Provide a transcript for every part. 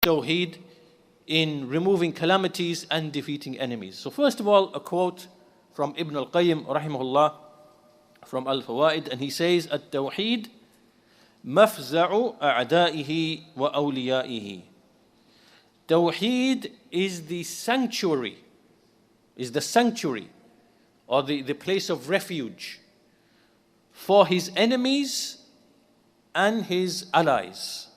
Tawheed in removing calamities and defeating enemies. So first of all, a quote from Ibn al-Qayyim rahimahullah from Al-Fawaid, and he says, "At-Tawheed mafza'u a'da'ihi wa awliya'ihi." Tawheed is the sanctuary, or the place of refuge for his enemies and his allies.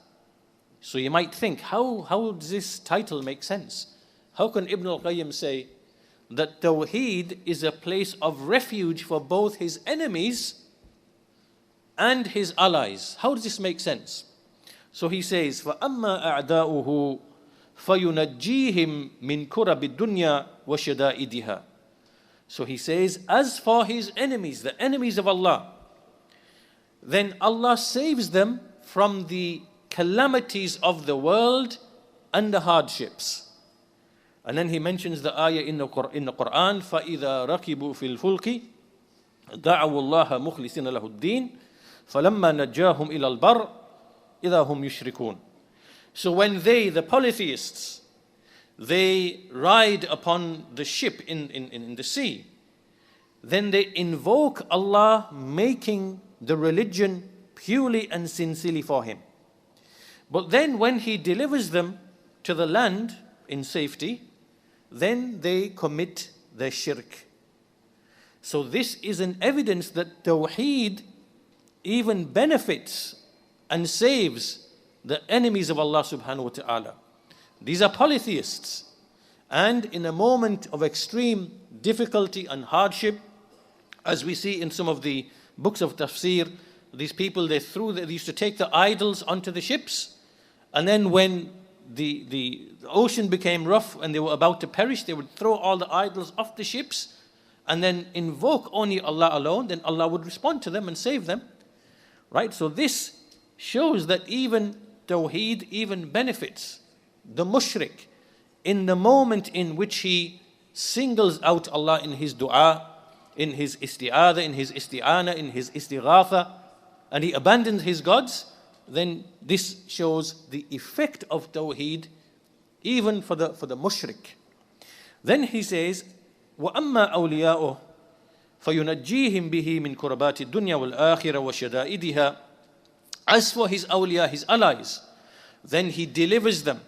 So you might think, how does this title make sense? How can Ibn al-Qayyim say that Tawheed is a place of refuge for both his enemies and his allies? How does this make sense? So he says, فَأَمَّا أَعْدَاؤُهُ فَيُنَجِّيهِمْ مِنْ كُرَبِ الدُّنْيَا وَشَدَائِدِهَا. So he says, as for his enemies, the enemies of Allah, then Allah saves them from the calamities of the world and the hardships. And then he mentions the ayah in the Quran, فَإِذَا رَكِبُوا فِي الْفُلْكِ دَعَوُوا اللَّهَ مُخْلِصِينَ لَهُ الدِّينَ فَلَمَّا نَجَّاهُمْ إِلَى الْبَرِّ إِذَا هُمْ يُشْرِكُونَ. So when they, the polytheists, they ride upon the ship in the sea, then they invoke Allah, making the religion purely and sincerely for Him. But then when He delivers them to the land in safety, then they commit the shirk. So this is an evidence that Tawheed even benefits and saves the enemies of Allah subhanahu wa ta'ala. These are polytheists. And in a moment of extreme difficulty and hardship, as we see in some of the books of tafsir, these people, they used to take the idols onto the ships, and then when the ocean became rough and they were about to perish, they would throw all the idols off the ships and then invoke only Allah alone. Then Allah would respond to them and save them. Right? So this shows that even Tawheed even benefits the mushrik in the moment in which he singles out Allah in his dua, in his isti'adha, in his isti'ana, in his istighatha, and he abandons his gods. Then this shows the effect of Tawheed even for the mushrik. Then he says, وَأَمَّا أَوْلِيَاؤُهُ فَيُنَجِّيهِمْ بِهِ مِنْ كُرَبَاتِ الدُّنْيَا وَالْآخِرَةِ وَشَدَائِدِهَا. As for his awliya, his allies, then he delivers them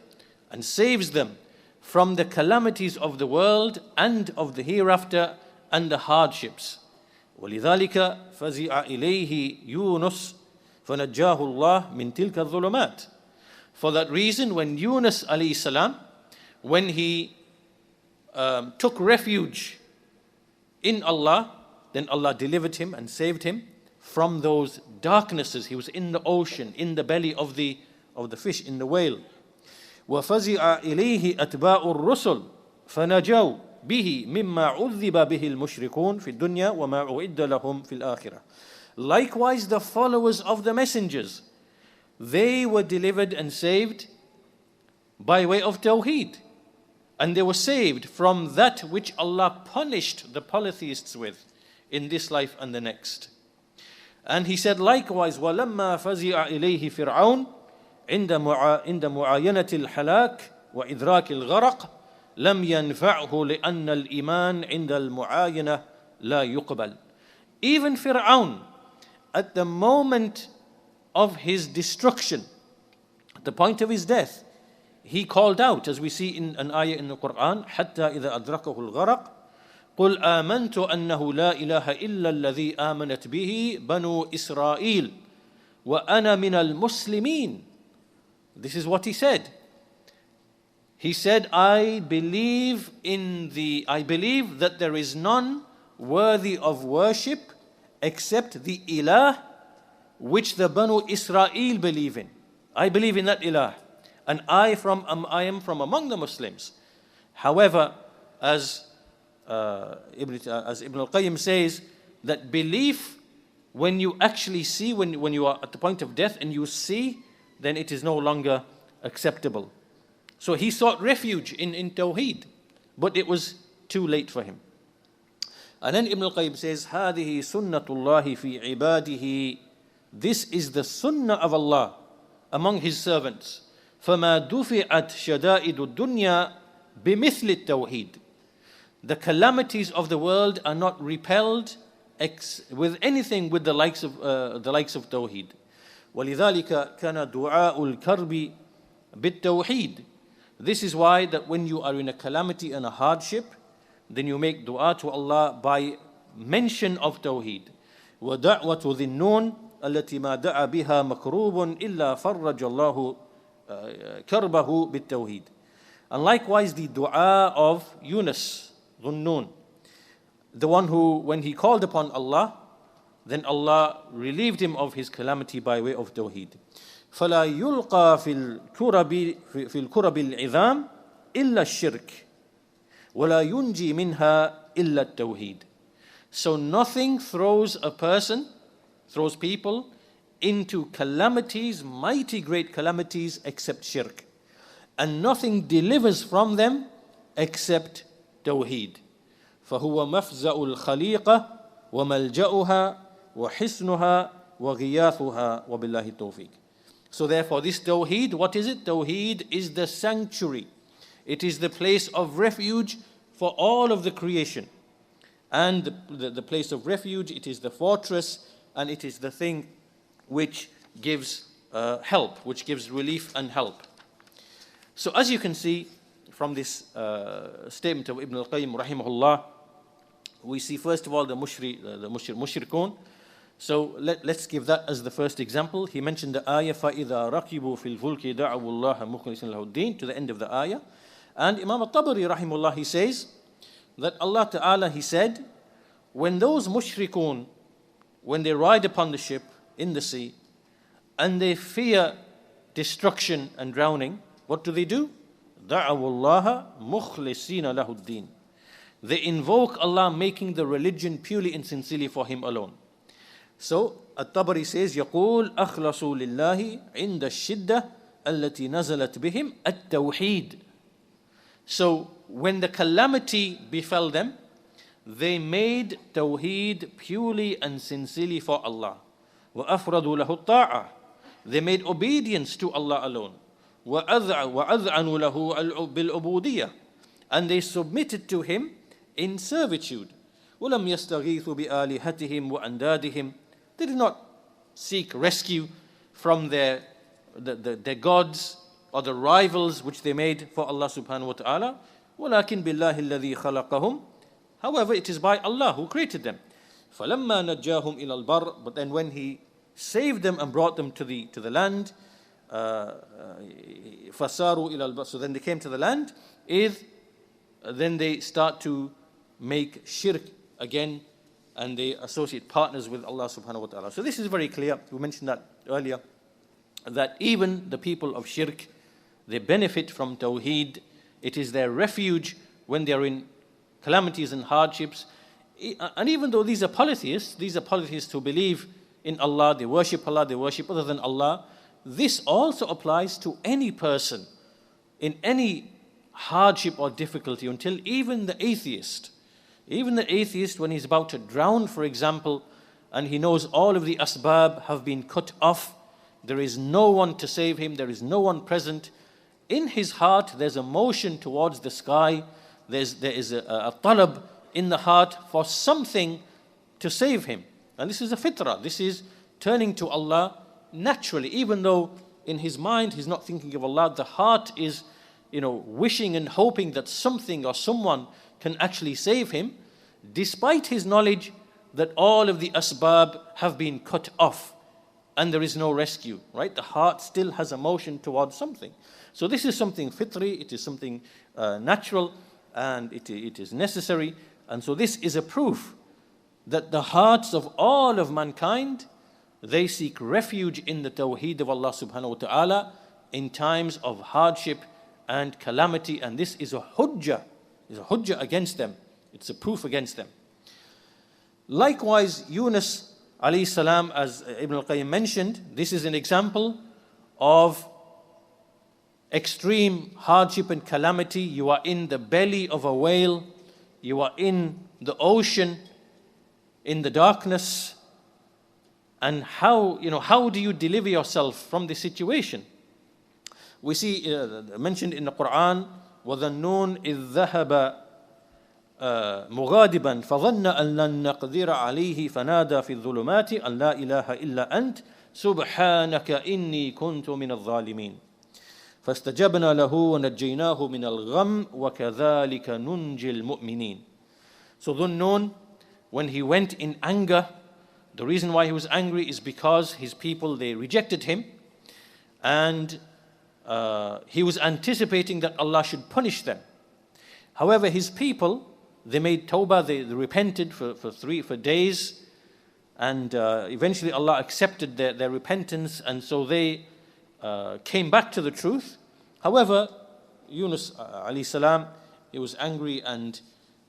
and saves them from the calamities of the world and of the hereafter and the hardships. وَلِذَلِكَ فَزِعَ إِلَيْهِ يُونُسُ فَنَجَّاهُ اللَّهُ مِنْ تِلْكَ الظُّلُمَاتِ. For that reason, when Yunus alayhi salam, when he took refuge in Allah, then Allah delivered him and saved him from those darknesses. He was in the ocean, in the belly of the fish, in the whale. وَفَزِعَ إِلَيْهِ أَتْبَاءُ الرُّسُلِ فَنَجَوْا بِهِ مِمَّا عُذِّبَ بِهِ الْمُشْرِكُونَ فِي الدُّنْيَا وَمَا أُعِدَّ لَهُمْ فِي الْآخِرَةِ. Likewise, the followers of the messengers, they were delivered and saved by way of Tawheed. And they were saved from that which Allah punished the polytheists with in this life and the next. And he said likewise, وَلَمَّا فَزِعَ إِلَيْهِ فِرْعَوْنَ عند معاينة الحلاك وإدراك الغرق لم ينفعه لأن الإيمان عند المعاينة لا يقبل. Even Fir'aun, at the moment of his destruction, at the point of his death, he called out, as we see in an ayah in the Quran, حتى إذا أدركه الغرق قل آمنت أنه لا إله إلا الذي آمنت به بنو إسرائيل وأنا من المسلمين. This is what he said. He said, I believe that there is none worthy of worship except the Ilah which the Banu Israel believe in. I believe in that Ilah. And I am from among the Muslims. However, as Ibn al-Qayyim says, that belief, when you actually see, when you are at the point of death and you see, then it is no longer acceptable. So he sought refuge in Tawheed, but it was too late for him. And then Ibn al-Qayyim says, هذه سنة الله في عباده. This is the sunnah of Allah among His servants. فَمَا دُفِعَتْ شَدَائِدُ الدُّنْيَا بِمِثْلِ التَّوْحِيدِ. The calamities of the world are not repelled with anything with the likes of Tawheed. وَلِذَلِكَ كَانَ دُعَاءُ الْكَرْبِ بِالتَّوْحِيدِ. This is why that when you are in a calamity and a hardship, then you make dua to Allah by mention of Tawheed. وَدَعْوَةُ ذِي النُّونِ التي ما دعا بها مكروب إلا فرج الله كربه بالتوحيد. And likewise the dua of Yunus, Dhunnun, the one who, when he called upon Allah, then Allah relieved him of his calamity by way of Tawheed. فلا يلقى في الكرب العظام إلا الشرك ولا ينجي منها إلا التوحيد. So nothing throws people into calamities, mighty great calamities, except shirk. And nothing delivers from them except Tawheed. فهو مفزع الخليقة وملجأها وحصنها وغياثها وبالله التوفيق. So therefore this Tawheed, what is it? Tawheed is the sanctuary. It is the place of refuge for all of the creation. And the place of refuge, it is the fortress, and it is the thing which gives help, which gives relief and help. So as you can see from this statement of Ibn al-Qayyim rahimahullah, we see first of all the mushrikun. So let's give that as the first example. He mentioned the ayah فَإِذَا رَكِبُوا فِي الْفُلْكِ دَعَوُوا اللَّهَ مُخْلِصِينَ لَهُ الدِّينَ to the end of the ayah. And Imam al-Tabari rahimahullah, he says that Allah Ta'ala, he said, when those mushrikun, when they ride upon the ship in the sea and they fear destruction and drowning, what do? دَعَوُوا اللَّهَ مُخْلِصِينَ لَهُ الدِّينَ. They invoke Allah, making the religion purely and sincerely for Him alone. So At-Tabari says, يقول أخلصوا لله عند الشدة التي نزلت بهم التوحيد. So when the calamity befell them, they made Tawheed purely and sincerely for Allah. وَأَفْرَدُوا لَهُ الطَّاعَةِ. They made obedience to Allah alone. وَأَذْعَنُوا لَهُ بِالْعُبُودِيَّةِ. And they submitted to Him in servitude. وَلَمْ يَسْتَغِيثُوا بِآلِهَتِهِمْ وَأَنْدَادِهِمْ. They did not seek rescue from their gods or the rivals which they made for Allah subhanahu wa ta'ala. وَلَكِنْ بِاللَّهِ الَّذِي خَلَقَهُمْ. However, it is by Allah who created them. فَلَمَّا نَجَّاهُمْ إِلَى الْبَرِّ. But then when He saved them and brought them to the land, فَسَارُوا إِلَى الْبَرِّ. So then they came to the land, then they start to make shirk again, and they associate partners with Allah subhanahu wa ta'ala. So this is very clear. We mentioned that earlier, that even the people of shirk, they benefit from Tawheed. It is their refuge when they are in calamities and hardships. And even though these are polytheists who believe in Allah, they worship other than Allah, this also applies to any person in any hardship or difficulty, until even the atheist. Even the atheist, when he's about to drown, for example, and he knows all of the asbab have been cut off, there is no one to save him, there is no one present, in his heart there's a motion towards the sky, there is a talab in the heart for something to save him. And this is a fitrah, this is turning to Allah naturally, even though in his mind he's not thinking of Allah, the heart is wishing and hoping that something or someone can actually save him, despite his knowledge that all of the asbab have been cut off and there is no rescue, right? The heart still has a motion towards something. So this is something fitri, it is something natural, and it is necessary. And so this is a proof that the hearts of all of mankind, they seek refuge in the Tawheed of Allah subhanahu wa ta'ala in times of hardship and calamity, and this is a hujjah against them. It's a proof against them. Likewise, Yunus alayhi salam, as Ibn al-Qayyim mentioned, this is an example of extreme hardship and calamity. You are in the belly of a whale, you are in the ocean, in the darkness, and how do you deliver yourself from this situation? we see mentioned in the Quran, وَظَنُّونَ إِذْ ذَهَبَ مغاضبا فظن أن لن نقدر عليه فنادى في الظلمات أن لا إله إلا أنت سبحانك إني كنت من الظالمين فاستجبنا له ونجيناه من الغم وكذلك ننجي المؤمنين. So Dhunnun, when he went in anger, the reason why he was angry is because his people, they rejected him, and he was anticipating that Allah should punish them. However, his people, they made tawbah, they repented for days, and eventually Allah accepted their repentance, and so they came back to the truth. However, Yunus alayhi salam, he was angry, and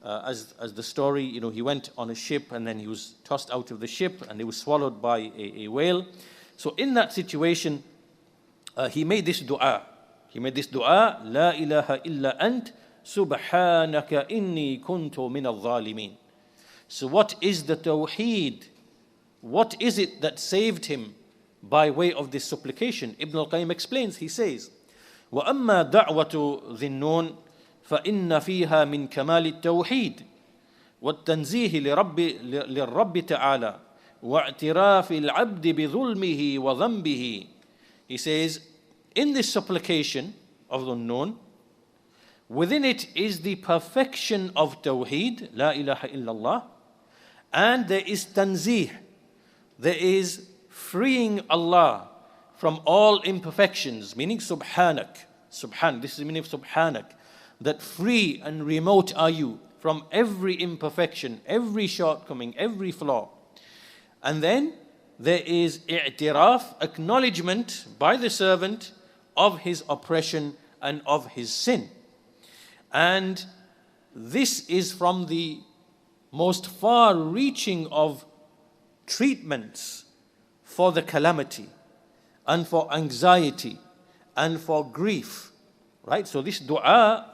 as the story, he went on a ship, and then he was tossed out of the ship, and he was swallowed by a whale. So in that situation, he made this dua. La ilaha illa ant subhanaka inni kuntu min al-zalimin. So what is the Tawheed? What is it that saved him by way of this supplication? Ibn al-Qayyim explains, he says, وَأَمَّا دَعْوَةُ ذِي النُّونِ فَإِنَّ فِيهَا مِنْ كَمَالِ التَّوْحِيدِ وَالتَّنْزِيهِ لِلرَّبِّ تَعَالَى وَاعْتِرَافِ الْعَبْدِ بِظُلْمِهِ وَذَنْبِهِ. He says, in this supplication of Dhunnun, within it is the perfection of Tawheed, La ilaha illallah, and there is tanzih, there is freeing Allah from all imperfections, meaning subhanak. This is the meaning of subhanak, that free and remote are you from every imperfection, every shortcoming, every flaw. And then there is i'tiraf, acknowledgement by the servant of his oppression and of his sin. And this is from the most far-reaching of treatments for the calamity and for anxiety and for grief. Right? So this dua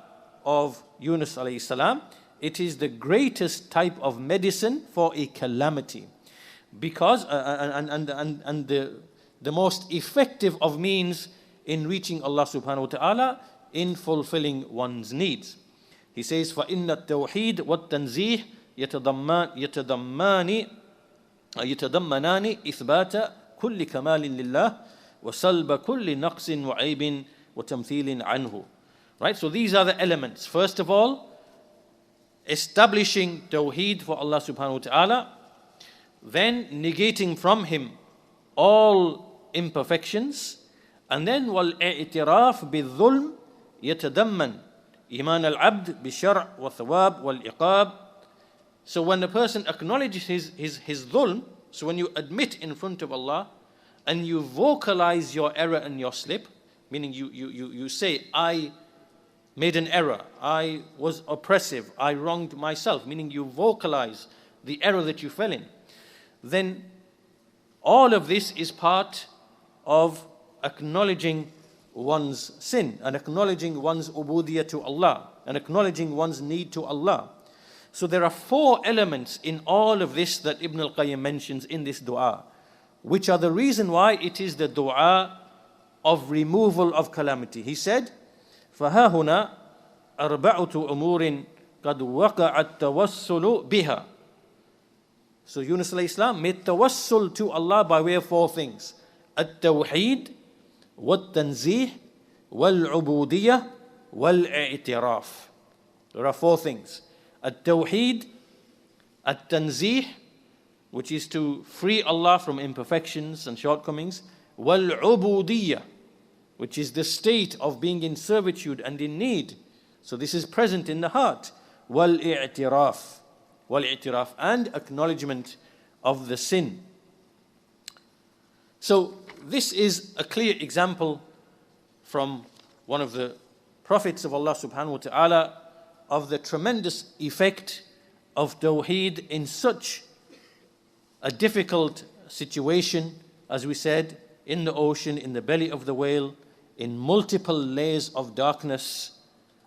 of Yunus alayhi salam, it is the greatest type of medicine for a calamity. Because and the most effective of means in reaching Allah subhanahu wa ta'ala, in fulfilling one's needs. He says, فَإِنَّ التَّوْحِيدَ وَالتَّنْزِيهِ يتضمنان إثبات كل كمال لله وسلب كل نقص وعيب وتمثيل عنه. Right? So these are the elements. First of all, establishing Tawheed for Allah subhanahu wa ta'ala, then negating from him all imperfections, and then والإعتراف بالظلم يتضمن إيمان العبد بالشرع والثواب والعقاب. So when a person acknowledges his dhulm, so when you admit in front of Allah and you vocalize your error and your slip, meaning you say, I made an error, I was oppressive, I wronged myself, meaning you vocalize the error that you fell in, then all of this is part of acknowledging one's sin and acknowledging one's ubudiyah to Allah and acknowledging one's need to Allah. So there are 4 elements in all of this that Ibn al-Qayyim mentions in this dua, which are the reason why it is the dua of removal of calamity. He said, فَهَا هُنَا أَرْبَعُةُ أُمُورٍ قَدْ وَقَعَ التَّوَسُّلُ بِهَا. So Yunus alayhi salam made tawassul to Allah by way of 4 things: at-tawheed, wat-tanzih, wal-ubudiyah, wal-i'tiraf. There are 4 things: at-tawheed, at-tanzih, which is to free Allah from imperfections and shortcomings, wal-ubudiyah, which is the state of being in servitude and in need. So this is present in the heart. Wal-i'tiraf, and acknowledgement of the sin. So this is a clear example from one of the prophets of Allah subhanahu wa ta'ala of the tremendous effect of Tawheed in such a difficult situation, as we said, in the ocean, in the belly of the whale, in multiple layers of darkness,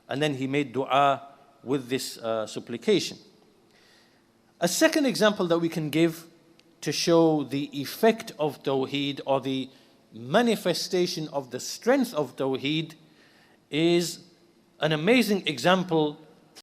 and then he made dua with this supplication. A second example that we can give to show the effect of Tawheed or the manifestation of the strength of Tawheed is an amazing example